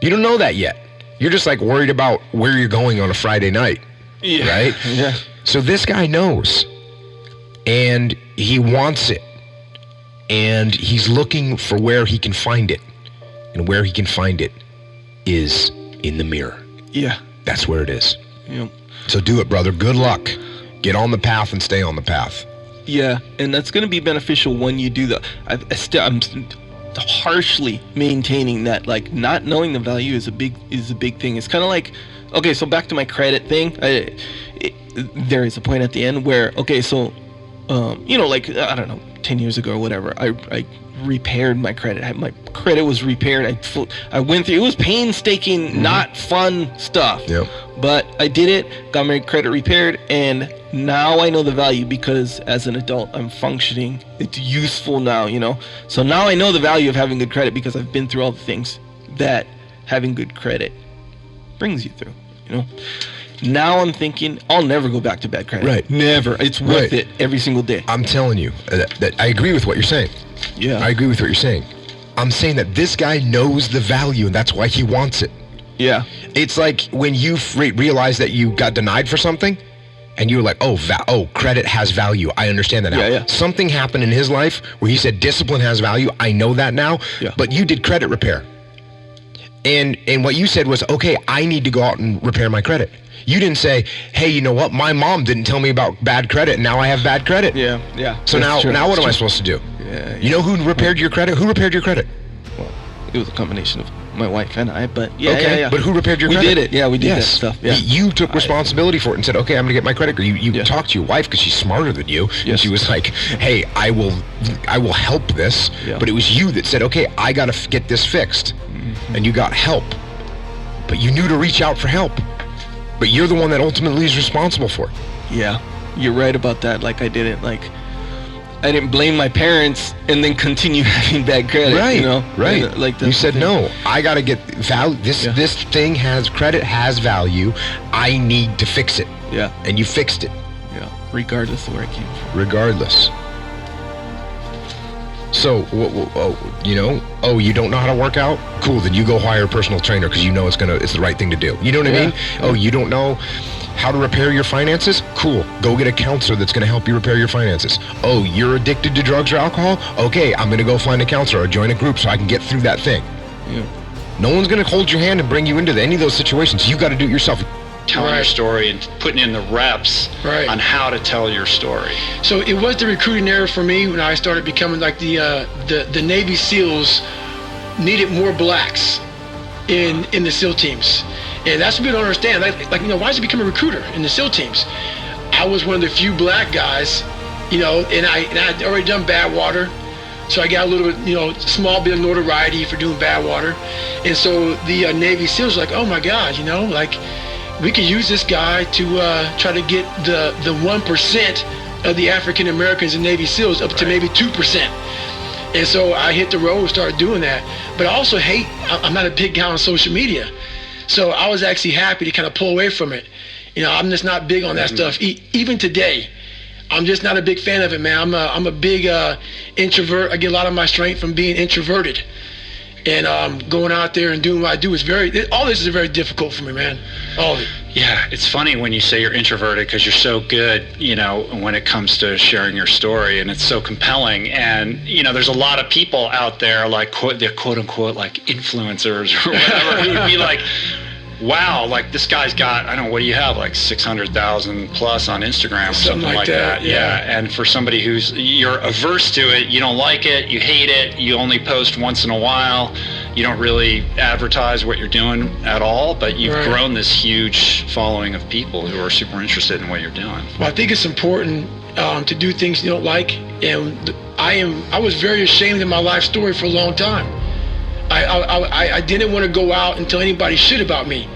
You don't know that yet. You're just like worried about where you're going on a Friday night, right? Yeah. So this guy knows, and he wants it, and he's looking for where he can find it, and where he can find it is in the mirror. Yeah. That's where it is. Yeah. So do it, brother. Good luck. Get on the path and stay on the path. Yeah, and that's going to be beneficial when you do that. I'm harshly maintaining that, like, not knowing the value is a big thing. It's kind of like, okay, so back to my credit thing. There is a point at the end where, okay, so like, I don't know, 10 years ago or whatever, I repaired my credit. My credit was repaired. I went through, it was painstaking, not fun stuff. Yep. But I did it, got my credit repaired, and now I know the value because as an adult, I'm functioning. It's useful now, So now I know the value of having good credit because I've been through all the things that having good credit brings you through, Now I'm thinking, I'll never go back to bad credit. Right. Never. It's worth it every single day. I'm telling you that I agree with what you're saying. Yeah. I agree with what you're saying. I'm saying that this guy knows the value, and that's why he wants it. Yeah. It's like when you realize that you got denied for something, and you're like, oh, credit has value. I understand that now. Yeah. Something happened in his life where he said discipline has value. I know that now. Yeah. But you did credit repair. And what you said was, okay, I need to go out and repair my credit. You didn't say, hey, you know what? My mom didn't tell me about bad credit, and now I have bad credit. Yeah. So now what am I supposed to do? Yeah. You know who repaired your credit? Who repaired your credit? Well, it was a combination of my wife and I, but okay. yeah. But who repaired your credit? We did it. Yeah, we did that stuff. Yeah. You took responsibility for it and said, okay, I'm going to get my credit. You talked to your wife because she's smarter than you. Yes. And she was like, hey, I will help this. Yeah. But it was you that said, okay, I got to get this fixed. Mm-hmm. And you got help. But you knew to reach out for help. But you're the one that ultimately is responsible for it. Yeah, you're right about that. Like, I didn't blame my parents and then continue having bad credit. Right, right. And, like, you said, no, I got to get value. This thing credit has value. I need to fix it. Yeah. And you fixed it. Yeah, regardless of where it came from. Regardless. So, you don't know how to work out? Cool, then you go hire a personal trainer because you know it's the right thing to do. You know what I mean? Yeah. Oh, you don't know how to repair your finances? Cool, go get a counselor that's going to help you repair your finances. Oh, you're addicted to drugs or alcohol? Okay, I'm going to go find a counselor or join a group so I can get through that thing. Yeah. No one's going to hold your hand and bring you into any of those situations. You got to do it yourself. Telling your story and putting in the reps on how to tell your story. So it was the recruiting era for me when I started becoming like the Navy SEALs needed more blacks in the SEAL teams. And that's what people don't understand. Why did you become a recruiter in the SEAL teams? I was one of the few black guys, and I'd already done Badwater. So I got a little bit, small bit of notoriety for doing Badwater. And so the Navy SEALs were like, oh my God, we could use this guy to try to get the 1% of the African Americans in Navy SEALs up to maybe 2%. And so I hit the road and started doing that. But I also I'm not a big guy on social media. So I was actually happy to kind of pull away from it. I'm just not big on that stuff. Even today, I'm just not a big fan of it, man. I'm a big introvert. I get a lot of my strength from being introverted. And going out there and doing what I do all this is very difficult for me, man. All of it. Yeah, it's funny when you say you're introverted because you're so good, when it comes to sharing your story, and it's so compelling. And, there's a lot of people out there, like, they're quote unquote, like influencers or whatever, who'd be like, wow, like this guy's got, I don't know, what do you have, like 600,000 plus on Instagram or something like that. Yeah. And for somebody you're averse to it, you don't like it, you hate it, you only post once in a while, you don't really advertise what you're doing at all, but you've grown this huge following of people who are super interested in what you're doing. Well, I think it's important to do things you don't like, and I was very ashamed of my life story for a long time. I didn't want to go out and tell anybody shit about me.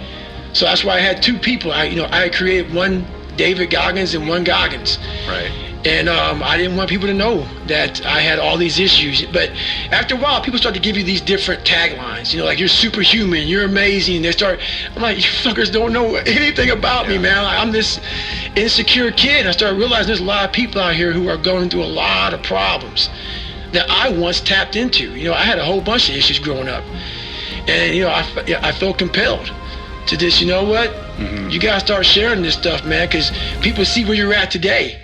So that's why I had two people. I created one David Goggins and one Goggins. Right. And I didn't want people to know that I had all these issues. But after a while, people start to give you these different taglines. Like, you're superhuman, you're amazing. I'm like, you fuckers don't know anything about me, man. I'm this insecure kid. I started realizing there's a lot of people out here who are going through a lot of problems that I once tapped into. I had a whole bunch of issues growing up. And I felt compelled to just, you know what, you gotta start sharing this stuff, man, because people see where you're at today.